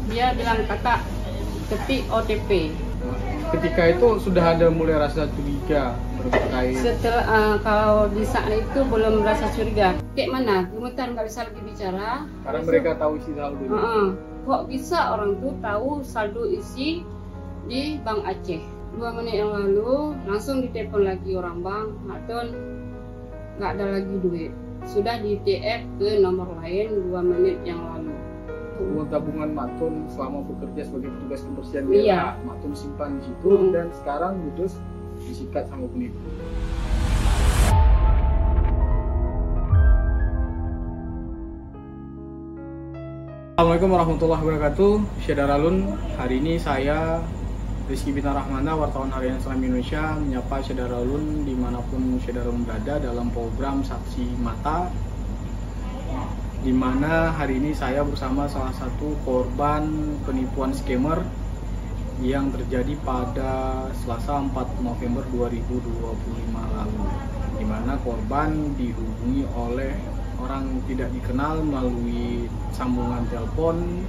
dia bilang kakak ketik OTP. Ketika itu sudah ada mulai rasa curiga terkait. Setelah kalau di saat itu belum merasa curiga. Kayak mana? Gemetar nggak bisa lagi bicara. Karena mereka tahu isi saldonya. Kok bisa orang tuh tahu saldo isi di Bank Aceh? 2 menit yang lalu langsung ditelepon lagi orang bank, Maton nggak ada lagi duit. Sudah di TF ke nomor lain 2 menit yang lalu. Uang tabungan Maton selama bekerja sebagai petugas kebersihan Iya. Maton simpan di situ dan sekarang ludes disikat sama penipu. Assalamualaikum warahmatullahi wabarakatuh. Syedaralun, hari ini saya Rizky Bintang Rahmana, wartawan harian Islam Indonesia, menyapa Syedaralun dimanapun Syedaralun berada dalam program Saksi Mata, di mana hari ini saya bersama salah satu korban penipuan scammer yang terjadi pada Selasa 4 November 2025 lalu, di mana korban dihubungi oleh orang tidak dikenal melalui sambungan telepon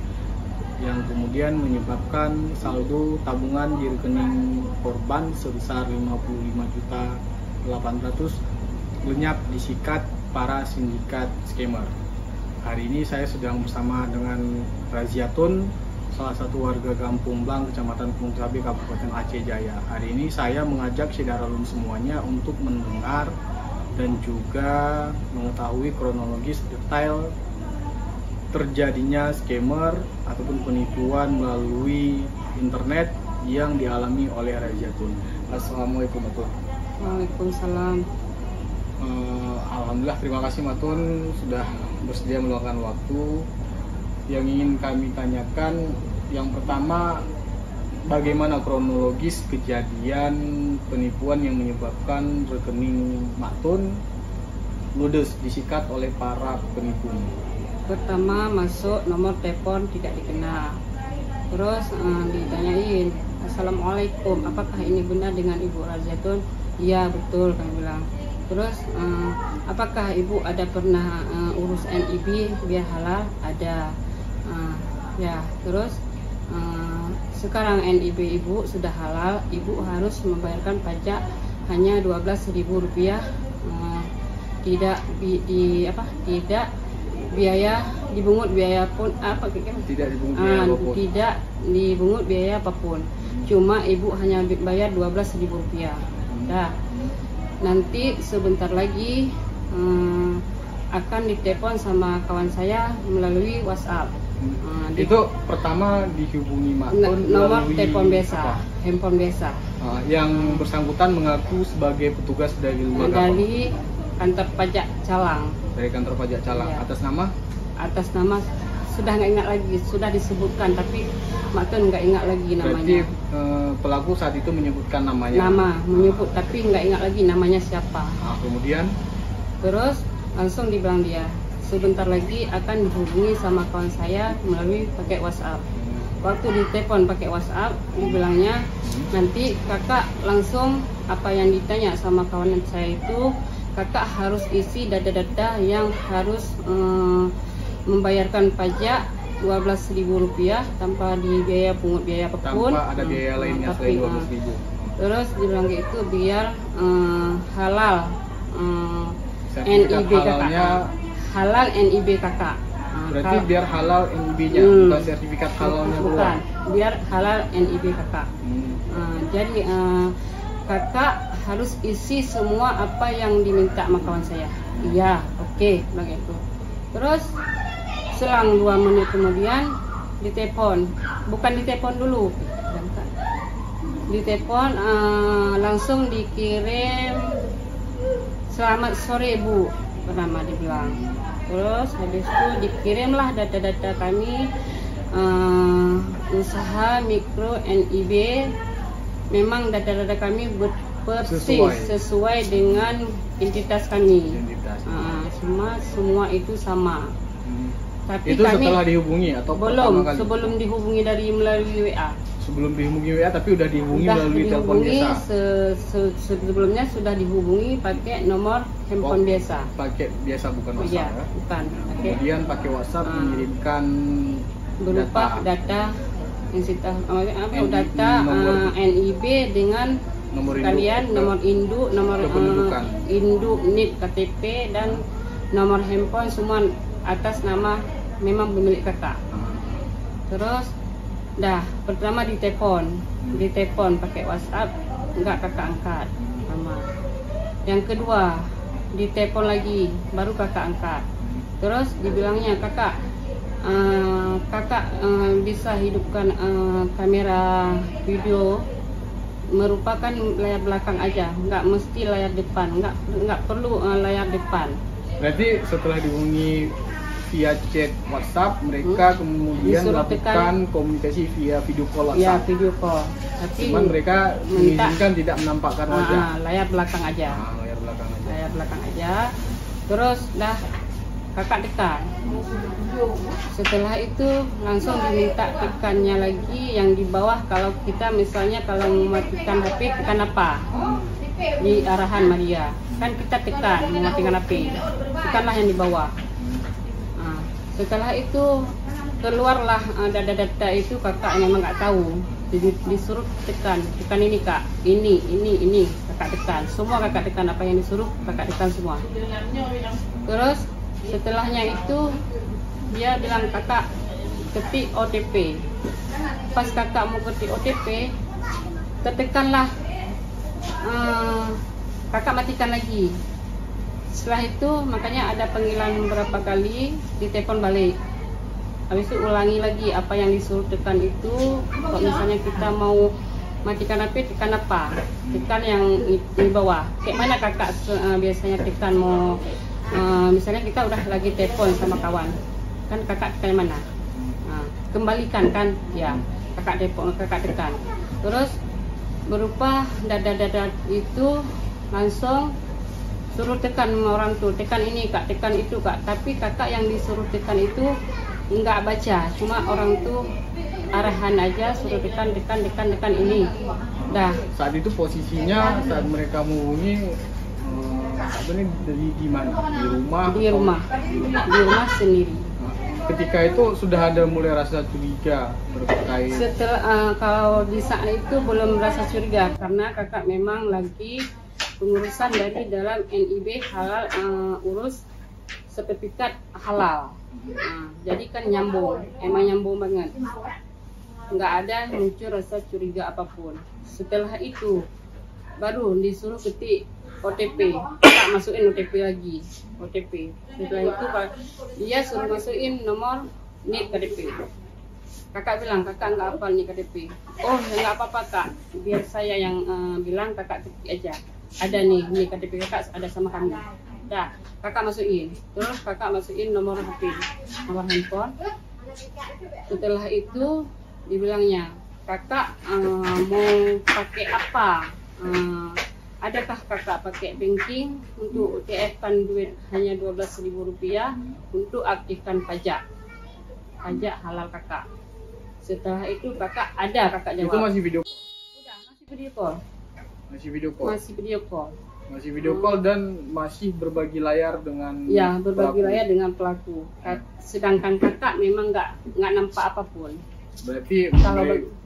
yang kemudian menyebabkan saldo tabungan di rekening korban sebesar 55.800.000 lenyap disikat para sindikat scammer. Hari ini saya sedang bersama dengan Raziatun, salah satu warga Kampung Blang, Kecamatan Gunung Cabe, Kabupaten Aceh Jaya. Hari ini saya mengajak Syedaralun semuanya untuk mendengar dan juga mengetahui kronologis detail terjadinya scammer ataupun penipuan melalui internet yang dialami oleh Raziatun. Assalamualaikum warahmatullahi wabarakatuh. Waalaikumsalam. Alhamdulillah, terima kasih Matun sudah bersedia meluangkan waktu. Yang ingin kami tanyakan, yang pertama, bagaimana kronologis kejadian penipuan yang menyebabkan rekening Matun ludes disikat oleh para penipu? Pertama masuk nomor telepon tidak dikenal, terus ditanyain, Assalamualaikum, apakah ini benar dengan Ibu Raziatun? Iya betul, kami bilang. Terus apakah ibu ada pernah urus NIB biar halal? Ada. Ya, terus sekarang NIB ibu sudah halal, ibu harus membayarkan pajak hanya Rp12.000. Tidak tidak biaya dibungut biaya pun tidak dibungut biaya apapun. Tidak dibungut biaya apapun. Cuma ibu hanya bayar Rp12.000. Dah. Nanti sebentar lagi akan ditelepon sama kawan saya melalui WhatsApp. Itu pertama dihubungi Matun nomor melalui telepon biasa, apa? handphone biasa. Yang bersangkutan mengaku sebagai petugas dari lembaga dari kantor pajak Calang. Dari kantor pajak Calang. Ya. Atas nama sudah nggak ingat lagi, sudah disebutkan tapi Matun nggak ingat lagi namanya. Berarti pelaku saat itu menyebutkan namanya. Menyebut tapi nggak ingat lagi namanya siapa. Kemudian terus langsung dibilang dia sebentar lagi akan dihubungi sama kawan saya melalui pakai WhatsApp. Waktu ditelepon pakai WhatsApp dibilangnya nanti kakak langsung apa yang ditanya sama kawan saya itu kakak harus isi data-data yang harus membayarkan pajak Rp12.000 tanpa dibiaya pungut biaya apapun. Tanpa ada biaya lainnya selain Rp12.000. Terus dibilang gitu biar halal Sertifikat NIB kakak. Halal NIB kakak. Berarti biar halal NIB-nya, bukan sertifikat halalnya keluar. Bukan, biar halal NIB kakak. Jadi kakak harus isi semua apa yang diminta sama kawan saya. Iya, oke, begitu. Terus selang 2 menit kemudian ditelepon, bukan ditelepon dulu, ditelepon langsung dikirim selamat sore Bu, pertama dibilang. Terus habis itu dikirimlah data-data kami usaha mikro NIB. Memang data-data kami sesuai dengan identitas kami. Semua itu sama. Tapi itu kami setelah dihubungi atau belum? Sebelum dihubungi melalui WA. Sebelum dihubungi WA tapi udah dihubungi melalui telepon biasa. Sebelumnya sudah dihubungi pakai nomor handphone biasa. Pakai biasa bukan WhatsApp ya? Bukan. Kemudian pakai WhatsApp mengirimkan berupa data data NIB dengan nomor kalian, nomor induk, nomor induk, NIP, KTP, dan nomor handphone semua atas nama memang pemilik kakak. Terus pertama ditelepon pakai WhatsApp, enggak kakak angkat. Pertama. Yang kedua ditelepon lagi, baru kakak angkat. Terus dibilangnya kakak bisa hidupkan kamera video, merupakan layar belakang aja, nggak mesti layar depan, nggak perlu layar depan. Berarti setelah dihubungi via chat WhatsApp, mereka kemudian melakukan komunikasi via video call WhatsApp. Ya, video call. Tapi cuman mereka mengizinkan tidak menampakkan wajah. Layar belakang aja. Layar belakang aja. Terus kakak tekan. Setelah itu langsung diminta tekannya lagi yang di bawah. Kalau kita misalnya kalau mematikan HP, tekan apa? Di arahan Maria. Kan kita tekan mematikan HP. Tekanlah yang di bawah. Setelah itu keluarlah data-data itu, kakak memang nggak tahu. Jadi disuruh tekan ini kak, ini kakak tekan. Semua kakak tekan, apa yang disuruh kakak tekan semua. Terus setelahnya itu dia bilang kakak ketik OTP. Pas kakak mau ketik OTP, ketekanlah kakak matikan lagi. Setelah itu makanya ada panggilan beberapa kali, ditelepon balik. Habis itu ulangi lagi apa yang disuruh tekan itu. Kalau misalnya kita mau matikan HP, tekan apa? Tekan yang di bawah. Kayak mana kakak biasanya tekan mau misalnya kita udah lagi telepon sama kawan, kan kakak tekan mana? Kembalikan kan? Ya, kakak tekan. Terus berupa dada itu langsung suruh tekan orang tuh, tekan ini kak, tekan itu kak. Tapi kakak yang disuruh tekan itu nggak baca, cuma orang tuh arahan aja, suruh tekan ini. Saat itu posisinya saat mereka menghubungi di mana? Di rumah sendiri. Ketika itu sudah ada mulai rasa curiga berkait. Setelah kalau di saat itu belum rasa curiga karena kakak memang lagi pengurusan dari dalam NIB halal, urus sertifikat halal. Jadi kan emang nyambung banget, nggak ada muncul rasa curiga apapun. Setelah itu baru disuruh ketik OTP, kakak masukin OTP lagi. Setelah itu dia suruh masukin nomor NIP KTP. Kakak bilang kakak nggak hafal nih KTP. Oh nggak apa-apa kak, biar saya yang bilang, kakak ketik aja. Ada nih KTP kakak ada sama kami. Kakak masukin. Terus kakak masukin nomor HP, nomor handphone. Setelah itu dibilangnya kakak mau pakai apa? Adakah kakak pakai banking untuk UTF-kan duit hanya Rp12.000 untuk aktifkan pajak halal kakak. Setelah itu kakak jawab. Itu masih video? Udah, masih video call. Masih video call dan masih berbagi layar dengan layar dengan pelaku. Sedangkan kakak memang nggak nampak apapun. Berarti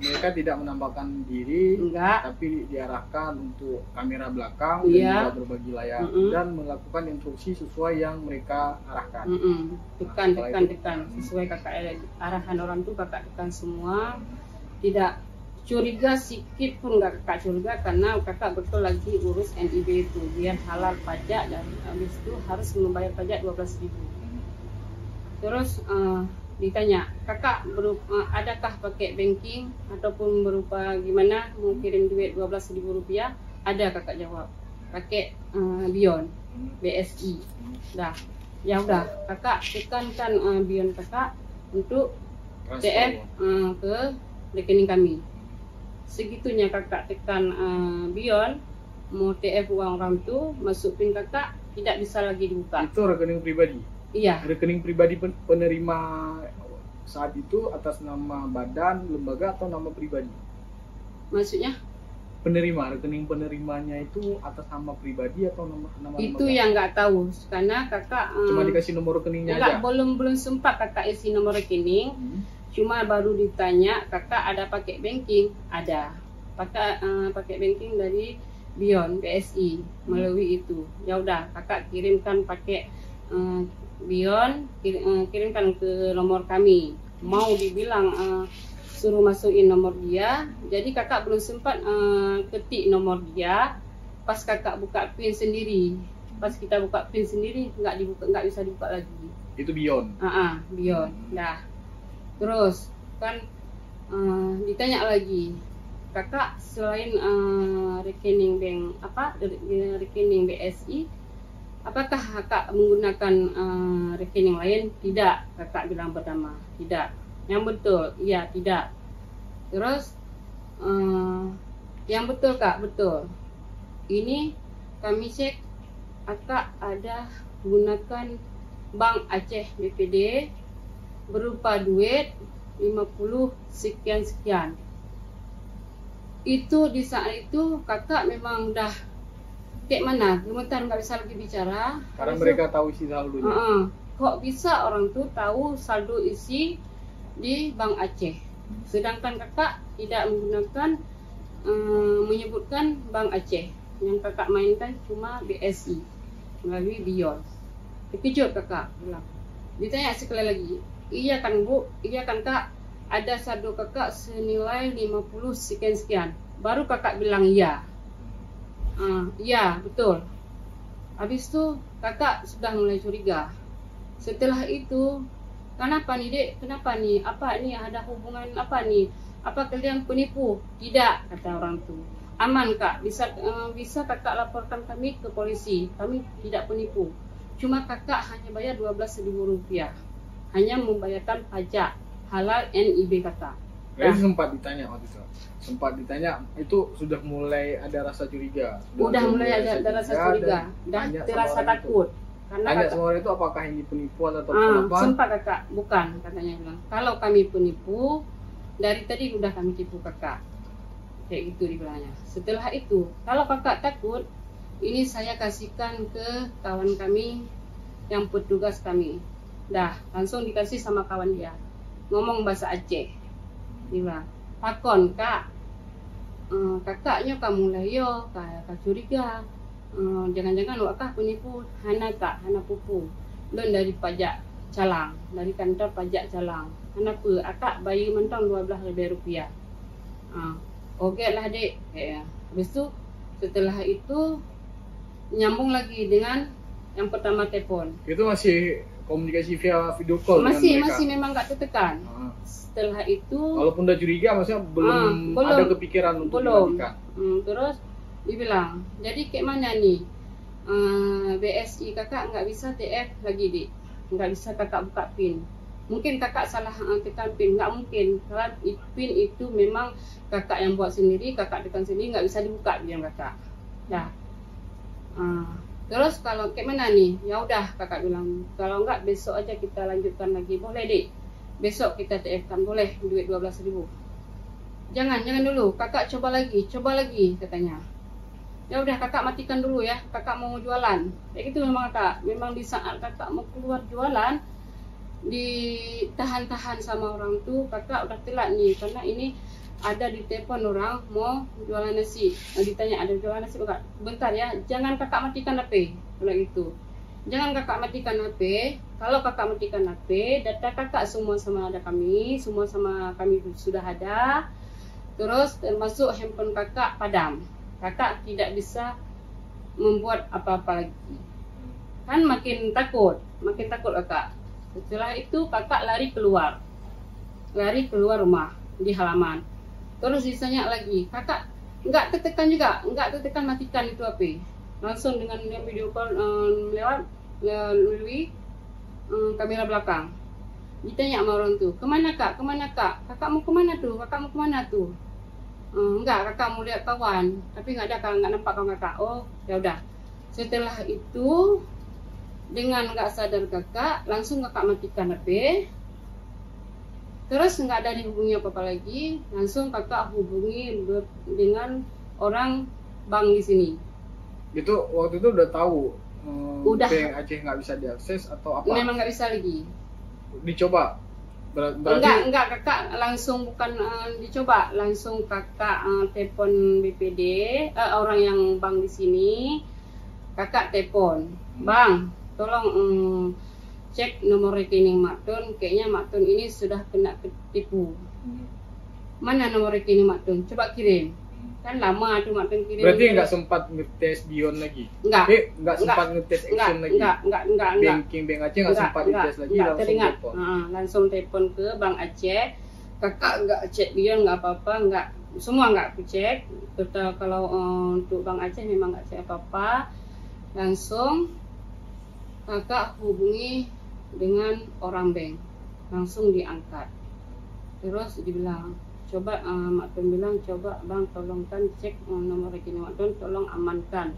mereka tidak menampakkan diri, tapi diarahkan untuk kamera belakang dan juga berbagi layar dan melakukan instruksi sesuai yang mereka arahkan. Tekan sesuai kakak arahan orang tuh, kakak tekan semua. Tidak curiga sedikit pun, nggak kakak curiga karena kakak betul lagi urus NIB itu biar halal pajak, dan habis itu harus membayar pajak 12.000. Terus ditanya kakak adakah pakai banking ataupun berupa gimana mau kirim duit Rp12.000? Ada, kakak jawab pakai Bion BSI. Ya udah kakak tekankan Bion kakak untuk TF ke rekening kami. Segitunya kakak tekan Bion mau TF uang orang tuh masuk PIN kakak, tidak bisa lagi dibuka. Itu rekening pribadi? Iya. Rekening pribadi penerima saat itu atas nama badan, lembaga atau nama pribadi? Maksudnya? Rekening penerimanya itu atas nama pribadi atau nama itu lembaga? Yang nggak tahu karena kakak cuma dikasih nomor rekeningnya aja. Belum sempat kakak isi nomor rekening Cuma baru ditanya, kakak ada pakai banking? Ada. Pakai banking dari Beyond BSI melalui itu. Ya udah, kakak kirimkan pakai Beyond, kirimkan ke nomor kami. Mau dibilang suruh masukin nomor dia, jadi kakak belum sempat ketik nomor dia. Pas kakak buka PIN sendiri, pas kita buka PIN sendiri nggak bisa dibuka lagi. Itu Beyond. Beyond. Nah, terus kan ditanya lagi, kakak selain rekening bank rekening BSI, apakah kakak menggunakan rekening lain? Tidak, kakak bilang pertama tidak. Yang betul, iya tidak. Terus yang betul kak, betul. Ini kami cek kakak ada gunakan Bank Aceh BPD berupa duit 50 sekian. Itu di saat itu kakak memang dah kayak mana, gemetar nggak bisa lagi bicara karena mereka tahu isi saldonya. Kok bisa orang tuh tahu saldo isi di Bank Aceh, sedangkan kakak tidak menggunakan menyebutkan Bank Aceh. Yang kakak mainkan cuma BSI melalui Beyond. Terkejut kakak bilang. Ditanya sekali lagi, iya kan bu, iya kan kak, ada saldo kakak senilai 50 sekian. Baru kakak bilang iya. Iya betul. Habis itu kakak sudah mulai curiga. Setelah itu, kenapa nih dek, kenapa nih, apa nih, ada hubungan apa nih, apa kalian penipu? Tidak, kata orang tuh. Aman kak, bisa kakak laporkan kami ke polisi, kami tidak penipu. Cuma kakak hanya bayar Rp12.000, hanya membayarkan pajak halal NIB kakak. Jadi sempat ditanya waktu itu. Sempat ditanya, itu sudah mulai ada rasa curiga. Udah mulai ada rasa curiga, dah terasa takut. Karena tanya sama orang itu apakah ini penipuan atau apa? Sempat kakak, bukan, katanya bilang. Kalau kami penipu, dari tadi udah kami tipu kakak. Kayak gitu dibilangnya. Setelah itu, kalau kakak takut, ini saya kasihkan ke kawan kami yang petugas kami. Dah, langsung dikasih sama kawan dia. Ngomong bahasa Aceh. Dia bilang, pakon kak, kakaknya kamu layo, kakak curiga. Jangan-jangan wakah penipu, hana kak, hana pupu. Don dari pajak Calang, dari kantor pajak Calang. Kenapa? Akak bayi mentang Rp12.000. Oke lah dek. Habis itu, setelah itu nyambung lagi dengan yang pertama telepon. Itu masih komunikasi via video call? Masih memang nggak tertekan. Setelah itu, walaupun udah curiga, maksudnya belum ada kepikiran untuk dimatikan. Terus dibilang, jadi kayak mana nih, BSI kakak nggak bisa TF lagi dek, nggak bisa kakak buka PIN. Mungkin kakak salah tekan PIN, nggak mungkin. Karena PIN itu memang kakak yang buat sendiri, kakak tekan sendiri, nggak bisa dibuka bilang kakak. Dah. Terus kalau kayak mana nih? Ya udah kakak bilang, kalau nggak besok aja kita lanjutkan lagi, boleh dek. Besok kita TF kan boleh duit 12.000. Jangan dulu, kakak coba lagi katanya. Ya udah kakak matikan dulu ya, kakak mau jualan. Kayak gitu memang kakak. Memang di saat kakak mau keluar jualan, ditahan-tahan sama orang tuh, kakak udah telat nih, karena ini ada di telepon orang mau jualan nasi. Ditanya ada jualan nasi enggak? Bentar ya, jangan kakak matikan HP. Kalau gitu, jangan kakak matikan HP. Kalau kakak matikan HP, data kakak semua sama kami sudah ada. Terus termasuk handphone kakak padam. Kakak tidak bisa membuat apa-apa lagi. Kan makin takut kakak. Setelah itu kakak lari keluar rumah di halaman. Terus ditanya lagi, kakak nggak tertekan matikan itu HP. Langsung dengan video call melalui kamera belakang. Ditanya sama orang tuh, kemana kak? Kakak mau kemana tuh? Enggak, kakak mau lihat kawan, tapi nggak nampak kawan kakak. Oh, ya udah. Setelah itu, dengan nggak sadar kakak, langsung kakak matikan HP. Terus nggak ada dihubungi apa lagi, langsung kakak hubungi dengan orang bank di sini. Itu waktu itu udah tahu udah Bank Aceh nggak bisa diakses atau apa? Memang nggak bisa lagi. Dicoba Berarti enggak kakak langsung bukan dicoba, langsung kakak telepon BPD, orang yang bank di sini, kakak telepon, bang, tolong cek nomor rekening Maktun, kayaknya Maktun ini sudah kena ketipu. Mana nomor rekening Maktun? Coba kirim. Kan lama tuh Maktun kirim. Berarti nggak sempat ngetes Bion lagi? Enggak. Nggak sempat ngetes Action lagi? Enggak. Banking Bank Aceh nggak sempat ngetes lagi, langsung teringat. telepon? Langsung telepon ke Bank Aceh. Kakak nggak cek Bion, nggak apa-apa, nggak. Semua nggak aku cek. Total kalau untuk Bank Aceh memang nggak cek apa-apa. Langsung kakak hubungi dengan orang bank, langsung diangkat. Terus dibilang, coba Maktun bilang, coba bang tolongkan cek nomor rekening Maktun, tolong amankan.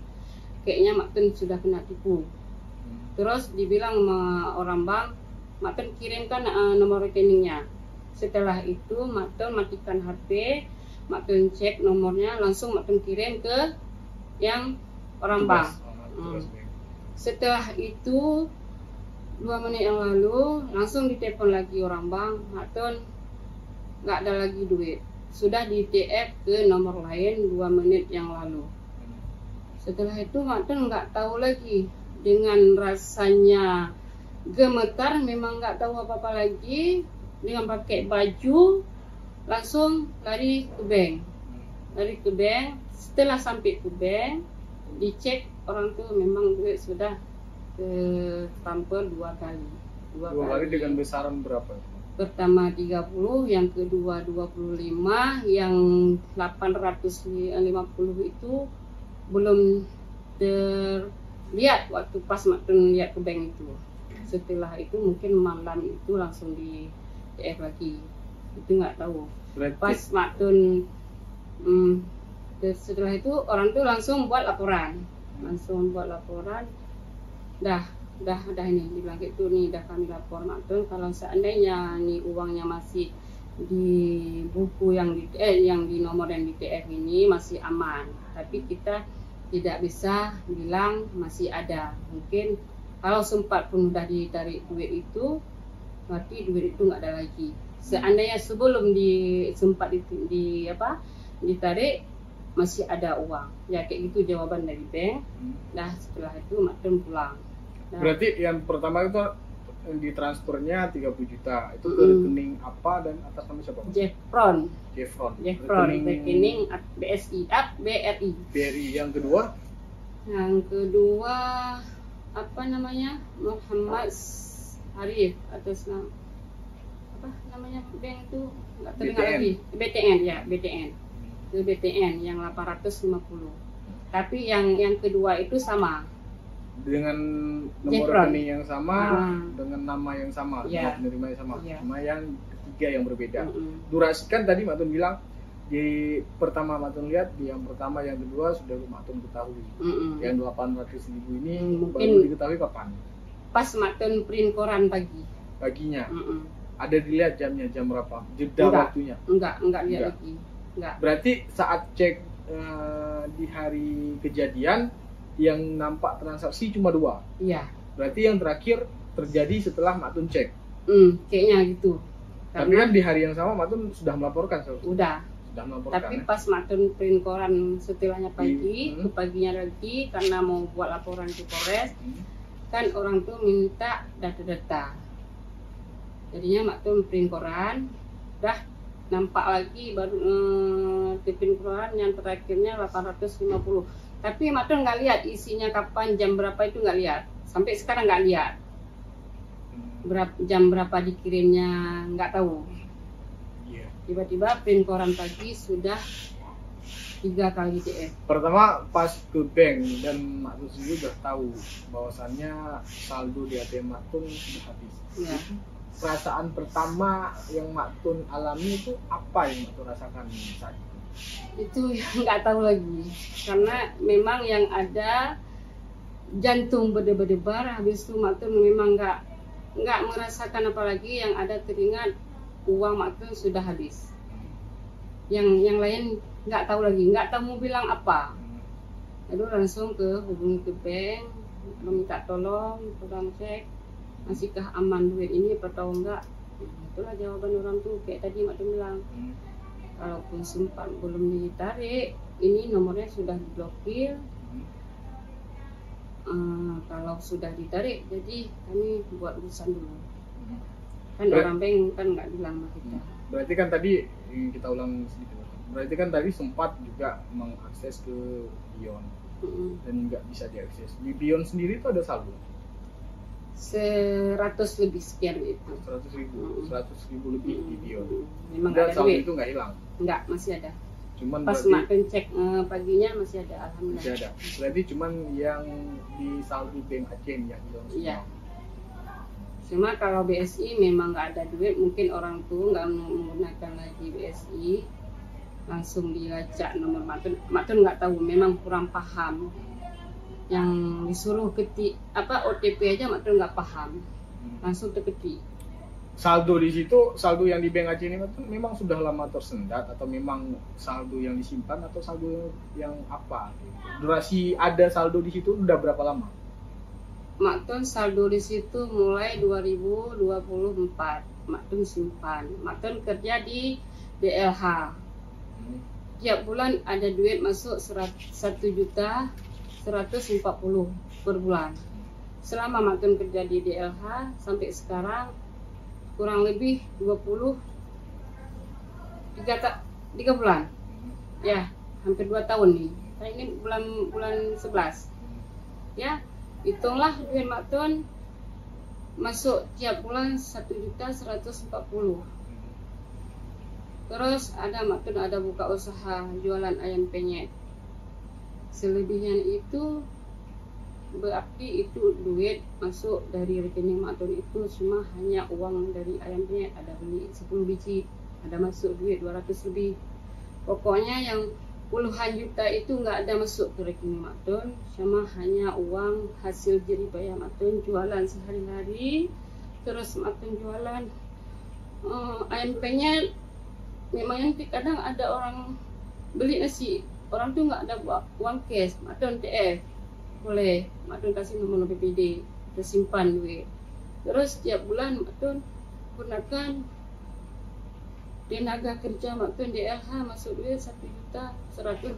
Kayaknya Maktun sudah kena tipu. Terus dibilang sama orang bank, Maktun kirimkan nomor rekeningnya. Setelah itu Maktun matikan HP, Maktun cek nomornya, langsung Maktun kirim ke yang orang bank. Setelah itu 2 menit yang lalu langsung ditelepon lagi orang bank, Maktun nggak ada lagi duit, sudah di TF ke nomor lain 2 menit yang lalu. Setelah itu Maktun nggak tahu lagi, dengan rasanya gemetar, memang nggak tahu apa-apa lagi, dengan pakai baju langsung lari ke bank. Setelah sampai ke bank, dicek orang tuh memang duit sudah transfer 2 kali. Dua kali dengan besaran berapa? Pertama 30, yang kedua 25, yang 850 itu belum terlihat waktu pas Maktun lihat ke bank itu. Setelah itu mungkin malam itu langsung di TF lagi. Itu nggak tahu. Berarti... Pas Maktun setelah itu orang tuh langsung buat laporan. Dah ini dibilang gitu nih, dah kami lapor Maktun, kalau seandainya nih uangnya masih di buku yang di nomor yang di TF ini masih aman, tapi kita tidak bisa bilang masih ada. Mungkin kalau sempat pun udah ditarik duit itu, berarti duit itu nggak ada lagi. Seandainya sebelum sempat ditarik masih ada uang, ya kayak gitu jawaban dari bank. Nah setelah itu Maktun pulang. Nah, berarti yang pertama itu ditransfernya 30 juta, itu ke rekening apa dan atas nama siapa? Jeffron. Rekening BRI. Yang kedua apa namanya, Muhammad Arif, atas nama apa namanya bank itu nggak teringat lagi. BTN ke BTN yang 850. Tapi yang kedua itu sama dengan nomor rekening yang sama, dengan nama yang sama, yeah. Nomor penerima yang sama, Yeah. cuma yang ketiga yang berbeda. Durasi kan tadi Maktun bilang di pertama Maktun lihat, di yang pertama yang kedua sudah Maktun ketahui. Yang 800.000 ini mungkin baru diketahui kapan? Pas Maktun print koran paginya. Ada dilihat jamnya, jam berapa? Jeda waktunya? Enggak lihat lagi. Enggak. Berarti saat cek di hari kejadian yang nampak transaksi cuma 2. Iya. Berarti yang terakhir terjadi setelah Maktun cek. Kayaknya gitu. Tapi kan di hari yang sama Maktun sudah melaporkan. Sudah melaporkan. Tapi pas Maktun print koran setelahnya pagi, ke paginya lagi karena mau buat laporan ke Polres, kan orang tuh minta data-data. Jadinya Maktun print koran, dah nampak lagi baru print koran yang terakhirnya 850. Tapi Maktun nggak lihat isinya kapan, jam berapa itu nggak lihat. Sampai sekarang nggak lihat. Jam berapa dikirimnya nggak tahu. Tiba-tiba print koran pagi sudah 3 kali TF. Pertama pas ke bank dan Maktun sendiri sudah tahu bahwasannya saldo di ATM Maktun sudah habis. Ya. Perasaan pertama yang Maktun alami itu apa yang Maktun rasakan saat itu? Itu yang nggak tahu lagi, karena memang yang ada jantung berdebar-debar. Habis itu Maktun memang nggak merasakan apalagi, yang ada teringat uang Maktun sudah habis. Yang lain nggak tahu lagi, nggak tahu mau bilang apa. Lalu langsung hubungi ke bank, meminta tolong cek masihkah aman duit ini atau enggak. Itulah jawaban orang tuh, kayak tadi Mak Tun bilang. Kalaupun simpan belum ditarik, ini nomornya sudah diblokir. Kalau sudah ditarik, jadi kami buat urusan dulu. Kan orang bank kan nggak bilang sama kita. Berarti kan tadi kita ulang sedikit. Berarti kan tadi sempat juga mengakses ke Bion dan nggak bisa diakses. Di Bion sendiri itu ada saldo 100 lebih sekian itu. 100.000 lebih di Bion. Memang Dan ada saldo duit. itu nggak hilang. Nggak, masih ada. Cuman Pas berarti Mak Tun cek paginya masih ada, alhamdulillah. masih ada. Berarti cuman yang di saldo bank Aceh yang hilang. Iya. Cuma kalau BSI memang nggak ada duit, mungkin orang tua nggak menggunakan lagi BSI, langsung dilacak nomor Mak Tun. Mak Tun nggak tahu, memang kurang paham. Yang disuruh ketik OTP aja Mak Tun nggak paham, langsung terketik. Saldo di situ, saldo yang di bank Aceh ini itu memang sudah lama tersendat atau memang saldo yang disimpan atau saldo yang apa? Durasi ada saldo di situ udah berapa lama? Mak Tun saldo di situ mulai 2024. Mak Tun simpan. Mak Tun kerja di DLH. Tiap bulan ada duit masuk 1.140.000 per bulan. Selama Mak Tun kerja di DLH sampai sekarang kurang lebih 3 bulan. Ya, hampir 2 tahun nih. Nah, ini bulan 11. Ya, hitunglah duit Mak Tun masuk tiap bulan 1.140.000. Terus Mak Tun ada buka usaha jualan ayam penyet. Selebihnya itu berarti itu duit masuk dari rekening Mak Tun itu cuma hanya uang dari ayam penyet. Ada beli 10 biji, ada masuk duit 200 lebih. Pokoknya yang puluhan juta itu nggak ada masuk ke rekening Mak Tun, cuma hanya uang hasil jeripaya Mak Tun jualan sehari-hari. Terus Mak Tun jualan ayam penyet. Memang yang kadang ada orang beli nasi, orang tuh nggak ada uang cash, Mak Tun TF boleh, Mak Tun kasih nomor PPD, tersimpan duit. Terus tiap bulan Mak Tun gunakan tenaga kerja Mak Tun DLH masuk duit 1.140.000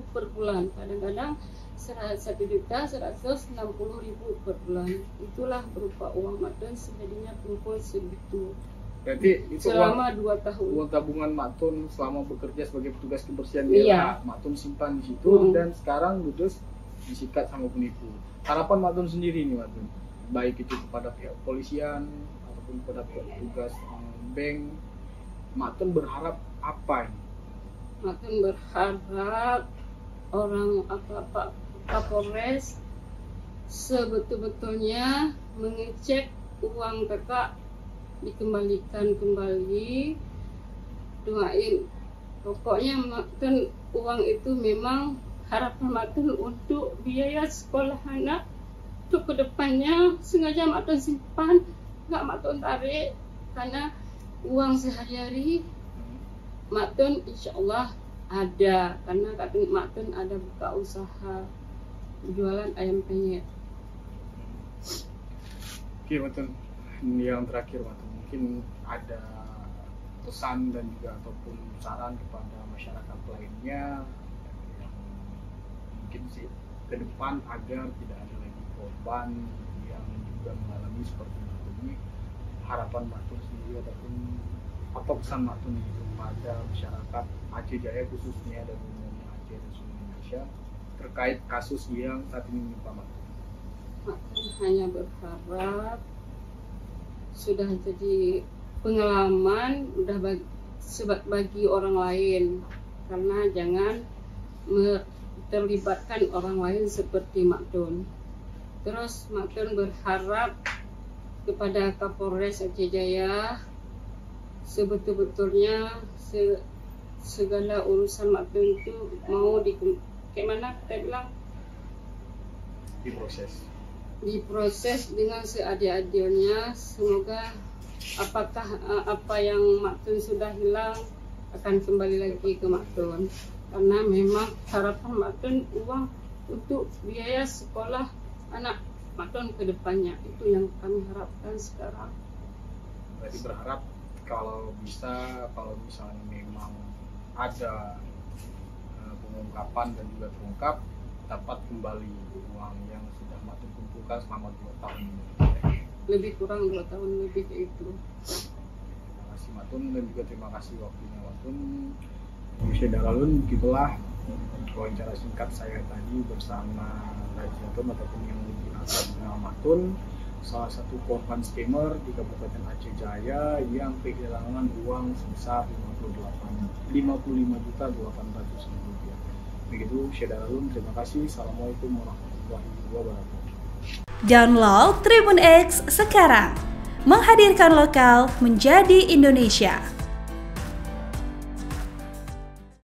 per bulan. Kadang-kadang 1.160.000 per bulan. Itulah berupa uang Mak Tun sejadinya kumpul segitu. Berarti itu selama 2 tahun. Uang tabungan Mak Tun selama bekerja sebagai petugas kebersihan Iya. Mak Tun simpan di situ dan sekarang ludes disikat sama penipu. Harapan Mak Tun sendiri nih Mak Tun, baik itu kepada pihak polisian ataupun kepada pihak petugas bank, Mak Tun berharap apa ini? Mak Tun berharap orang Pak Kapolres sebetul-betulnya mengecek uang kakak dikembalikan kembali. Doain, pokoknya Mak Tun uang itu memang harapan Mak Tun untuk biaya sekolah anak untuk kedepannya. Sengaja Mak Tun simpan, nggak Mak Tun tarik, karena uang sehari-hari Mak Tun insya Allah ada, karena Mak Tun ada buka usaha jualan ayam penyet. Oke Mak Tun, yang terakhir Mak Tun, mungkin ada pesan dan juga ataupun saran kepada masyarakat lainnya yang mungkin sih ke depan agar tidak ada lagi korban yang juga mengalami seperti ini. Harapan Mak Tun sendiri ataupun apa pesan Mak Tun kepada masyarakat Aceh Jaya khususnya dan umumnya Aceh dan seluruh Indonesia terkait kasus yang saat ini menimpa Mak Tun? Mak Tun hanya berharap sudah jadi pengalaman udah bagi orang lain, karena jangan terlibatkan orang lain seperti Mak Tun. Terus Mak Tun berharap kepada Kapolres Aceh Jaya sebetul-betulnya segala urusan Mak Tun itu mau kayak mana kita bilang diproses dengan seadil-adilnya. Semoga apakah apa yang Mak Tun sudah hilang akan kembali lagi ke Mak Tun, karena memang harapan Mak Tun uang untuk biaya sekolah anak Maton ke depannya. Itu yang kami harapkan sekarang. Berarti berharap kalau misalnya memang ada pengungkapan dan juga terungkap, dapat kembali uang yang sudah Matun kumpulkan selama 2 tahun ini. Lebih kurang 2 tahun lebih kayak itu. Terima kasih Matun, dan juga terima kasih waktunya Matun. Syederalun, begitulah wawancara singkat saya tadi bersama Rajatun ataupun yang lebih akrab dengan Matun, salah satu korban scammer di Kabupaten Aceh Jaya yang kehilangan uang sebesar 55.800.000 rupiah. Begitu Syederalun, terima kasih. Assalamualaikum warahmatullahi wabarakatuh. Download Tribun X sekarang, menghadirkan lokal menjadi Indonesia.